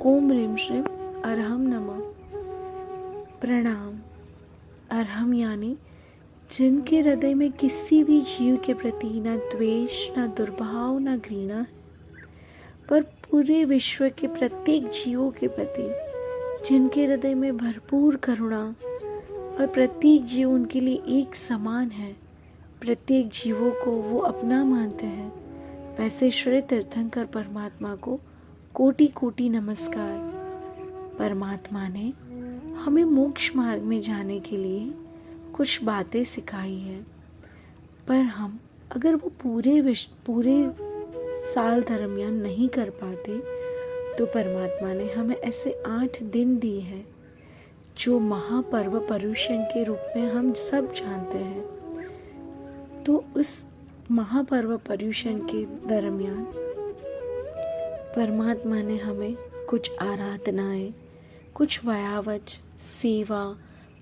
ओम ह्रीं श्रीं अर्हं नमः। प्रणाम। अर्हं यानी जिनके हृदय में किसी भी जीव के प्रति न द्वेष, न दुर्भाव, न घृणा है, पर पूरे विश्व के प्रत्येक जीवों के प्रति जिनके हृदय में भरपूर करुणा और प्रत्येक जीव उनके लिए एक समान है, प्रत्येक जीवों को वो अपना मानते हैं, वैसे श्री तीर्थंकर परमात्मा को कोटि कोटि नमस्कार। परमात्मा ने हमें मोक्ष मार्ग में जाने के लिए कुछ बातें सिखाई हैं, पर हम अगर वो पूरे साल दरमियान नहीं कर पाते तो परमात्मा ने हमें ऐसे 8 दिन दिए हैं जो महापर्व पर्युषण के रूप में हम सब जानते हैं। तो उस महापर्व पर्युषण के दरमियान परमात्मा ने हमें कुछ आराधनाएं, कुछ व्यावच, सेवा,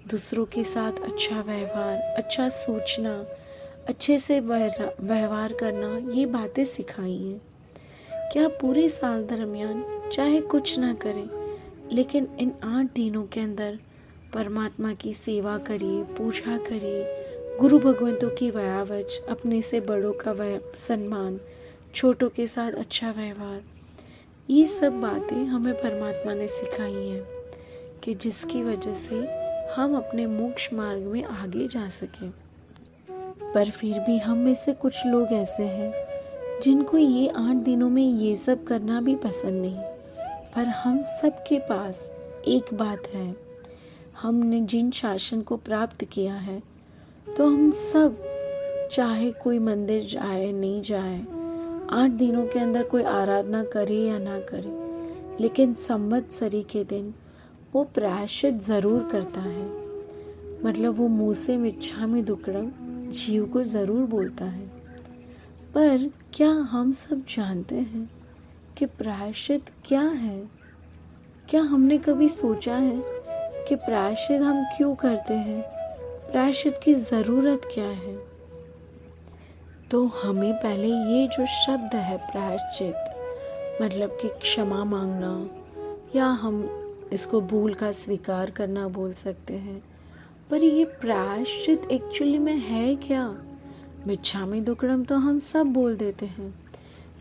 दूसरों के साथ अच्छा व्यवहार, अच्छा सोचना, अच्छे से व्यवहार करना, ये बातें सिखाई हैं कि आप पूरे साल दरमियान चाहे कुछ ना करें, लेकिन इन 8 दिनों के अंदर परमात्मा की सेवा करिए, पूजा करिए, गुरु भगवंतों की व्यावच, अपने से बड़ों का सम्मान, छोटों के साथ अच्छा व्यवहार, ये सब बातें हमें परमात्मा ने सिखाई हैं कि जिसकी वजह से हम अपने मोक्ष मार्ग में आगे जा सकें। पर फिर भी हम में से कुछ लोग ऐसे हैं जिनको ये 8 दिनों में ये सब करना भी पसंद नहीं। पर हम सब के पास एक बात है, हमने जिन शासन को प्राप्त किया है, तो हम सब चाहे कोई मंदिर जाए नहीं जाए, 8 दिनों के अंदर कोई आराधना करे या ना करे, लेकिन संवत्सरी के दिन वो प्रायश्चित ज़रूर करता है। मतलब वो मुँह से मिच्छामि दुक्कडम जीव को ज़रूर बोलता है। पर क्या हम सब जानते हैं कि प्रायश्चित क्या है? क्या हमने कभी सोचा है कि प्रायश्चित हम क्यों करते हैं? प्रायश्चित की ज़रूरत क्या है? तो हमें पहले ये जो शब्द है प्रायश्चित, मतलब कि क्षमा मांगना, या हम इसको भूल का स्वीकार करना बोल सकते हैं। पर ये प्रायश्चित एक्चुअली में है क्या? मिच्छामि दुक्कडम तो हम सब बोल देते हैं,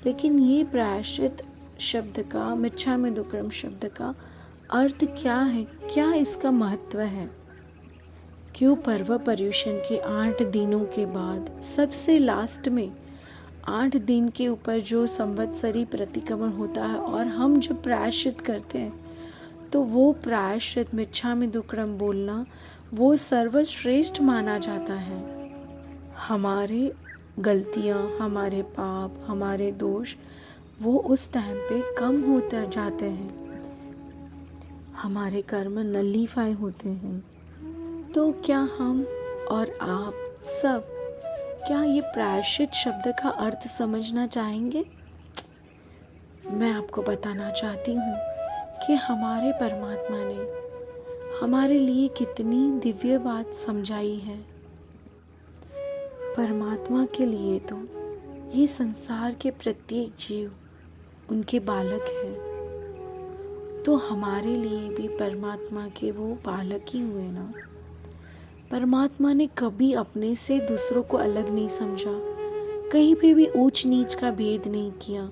लेकिन ये प्रायश्चित शब्द का, मिच्छामि दुक्कडम शब्द का अर्थ क्या है? क्या इसका महत्व है? क्यों पर्व पर्युषण के 8 दिनों के बाद सबसे लास्ट में 8 दिन के ऊपर जो संवत्सरी प्रतिक्रमण होता है और हम जब प्रायश्चित करते हैं, तो वो प्रायश्चित मिच्छामि दुक्कडम बोलना वो सर्वश्रेष्ठ माना जाता है। हमारे गलतियाँ, हमारे पाप, हमारे दोष वो उस टाइम पे कम होते जाते हैं, हमारे कर्म नलीफाई होते हैं। तो क्या हम और आप सब, क्या ये प्रायश्चित शब्द का अर्थ समझना चाहेंगे? मैं आपको बताना चाहती हूँ कि हमारे परमात्मा ने हमारे लिए कितनी दिव्य बात समझाई है। परमात्मा के लिए तो ये संसार के प्रत्येक जीव उनके बालक है, तो हमारे लिए भी परमात्मा के वो बालक ही हुए ना। परमात्मा ने कभी अपने से दूसरों को अलग नहीं समझा, कहीं पे भी ऊंच नीच का भेद नहीं किया,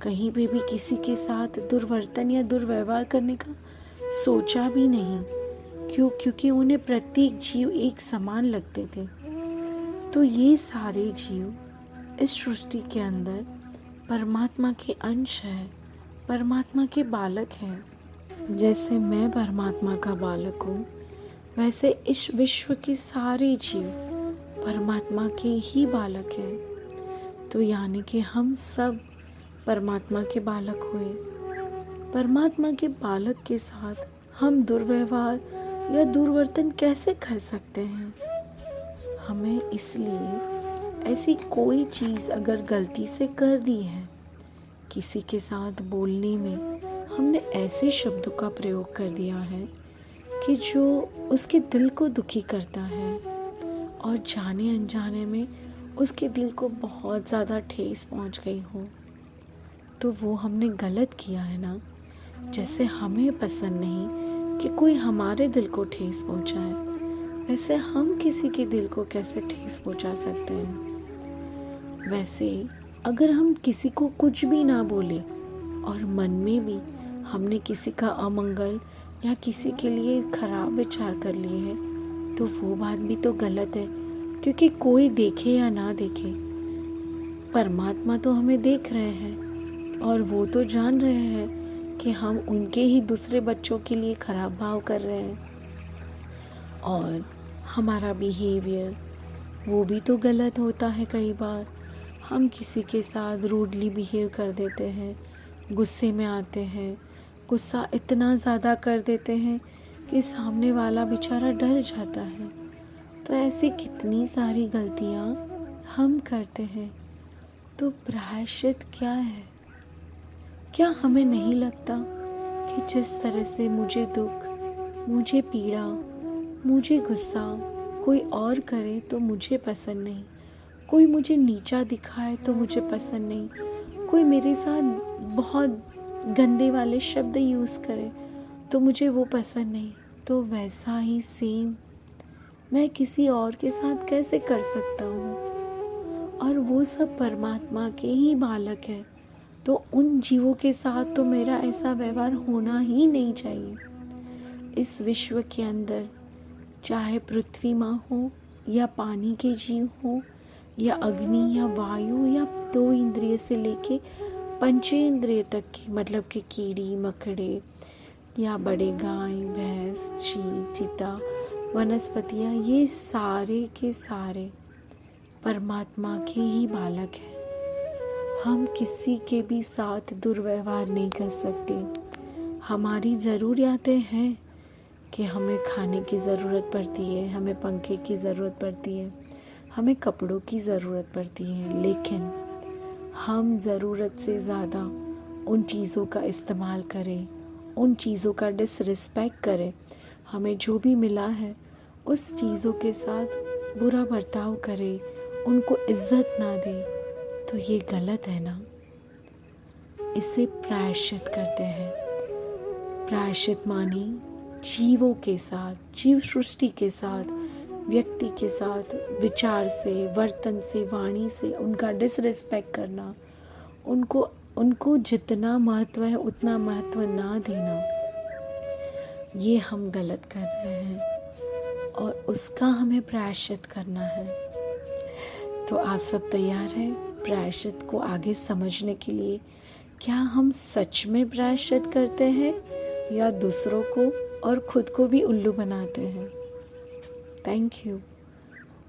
कहीं पे भी किसी के साथ दुर्वर्तन या दुर्व्यवहार करने का सोचा भी नहीं। क्यों? क्योंकि उन्हें प्रत्येक जीव एक समान लगते थे। तो ये सारे जीव इस सृष्टि के अंदर परमात्मा के अंश है, परमात्मा के बालक हैं। जैसे मैं परमात्मा का बालक हूँ, वैसे इस विश्व के सारे जीव परमात्मा के ही बालक हैं। तो यानी कि हम सब परमात्मा के बालक हुए। परमात्मा के बालक के साथ हम दुर्व्यवहार या दुर्वर्तन कैसे कर सकते हैं? हमें इसलिए ऐसी कोई चीज़ अगर गलती से कर दी है, किसी के साथ बोलने में हमने ऐसे शब्दों का प्रयोग कर दिया है कि जो उसके दिल को दुखी करता है और जाने अनजाने में उसके दिल को बहुत ज़्यादा ठेस पहुंच गई हो, तो वो हमने गलत किया है ना। जैसे हमें पसंद नहीं कि कोई हमारे दिल को ठेस पहुंचाए, वैसे हम किसी के दिल को कैसे ठेस पहुंचा सकते हैं। वैसे अगर हम किसी को कुछ भी ना बोले और मन में भी हमने किसी का अमंगल या किसी के लिए खराब विचार कर लिए हैं, तो वो बात भी तो गलत है, क्योंकि कोई देखे या ना देखे, परमात्मा तो हमें देख रहे हैं और वो तो जान रहे हैं कि हम उनके ही दूसरे बच्चों के लिए खराब भाव कर रहे हैं। और हमारा बिहेवियर वो भी तो गलत होता है। कई बार हम किसी के साथ रूडली बिहेव कर देते हैं, गुस्से में आते हैं, गुस्सा इतना ज़्यादा कर देते हैं कि सामने वाला बेचारा डर जाता है। तो ऐसी कितनी सारी गलतियाँ हम करते हैं। तो प्रायश्चित क्या है? क्या हमें नहीं लगता कि जिस तरह से मुझे दुख, मुझे पीड़ा, मुझे गुस्सा कोई और करे तो मुझे पसंद नहीं, कोई मुझे नीचा दिखाए तो मुझे पसंद नहीं, कोई मेरे साथ बहुत गंदे वाले शब्द यूज़ करे तो मुझे वो पसंद नहीं, तो वैसा ही सेम मैं किसी और के साथ कैसे कर सकता हूँ? और वो सब परमात्मा के ही बालक है, तो उन जीवों के साथ तो मेरा ऐसा व्यवहार होना ही नहीं चाहिए। इस विश्व के अंदर चाहे पृथ्वी माँ हो या पानी के जीव हो या अग्नि या वायु या 2 इंद्रिय से लेके पंचेंद्रिय तक के, मतलब कि कीड़ी मकड़े या बड़े गाय भैंस शीप चीता वनस्पतियाँ, ये सारे के सारे परमात्मा के ही बालक हैं। हम किसी के भी साथ दुर्व्यवहार नहीं कर सकते। हमारी ज़रूरियातें हैं कि हमें खाने की ज़रूरत पड़ती है, हमें पंखे की ज़रूरत पड़ती है, हमें कपड़ों की ज़रूरत पड़ती है, लेकिन हम ज़रूरत से ज़्यादा उन चीज़ों का इस्तेमाल करें, उन चीज़ों का डिसरिस्पेक्ट करें, हमें जो भी मिला है उस चीज़ों के साथ बुरा बर्ताव करें, उनको इज्जत ना दें, तो ये गलत है ना। इसे प्रायश्चित करते हैं। प्रायश्चित मानी जीवों के साथ, जीव सृष्टि के साथ, व्यक्ति के साथ विचार से, वर्तन से, वाणी से उनका डिसरिस्पेक्ट करना, उनको जितना महत्व है उतना महत्व ना देना, ये हम गलत कर रहे हैं और उसका हमें प्रायश्चित करना है। तो आप सब तैयार हैं प्रायश्चित को आगे समझने के लिए? क्या हम सच में प्रायश्चित करते हैं या दूसरों को और खुद को भी उल्लू बनाते हैं? Thank you.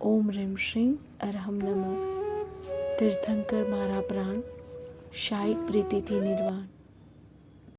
ओम ह्रीं श्रीं अरहम नमः। तीर्थंकर मारा प्राण, शायिक प्रीति थी निर्वाण।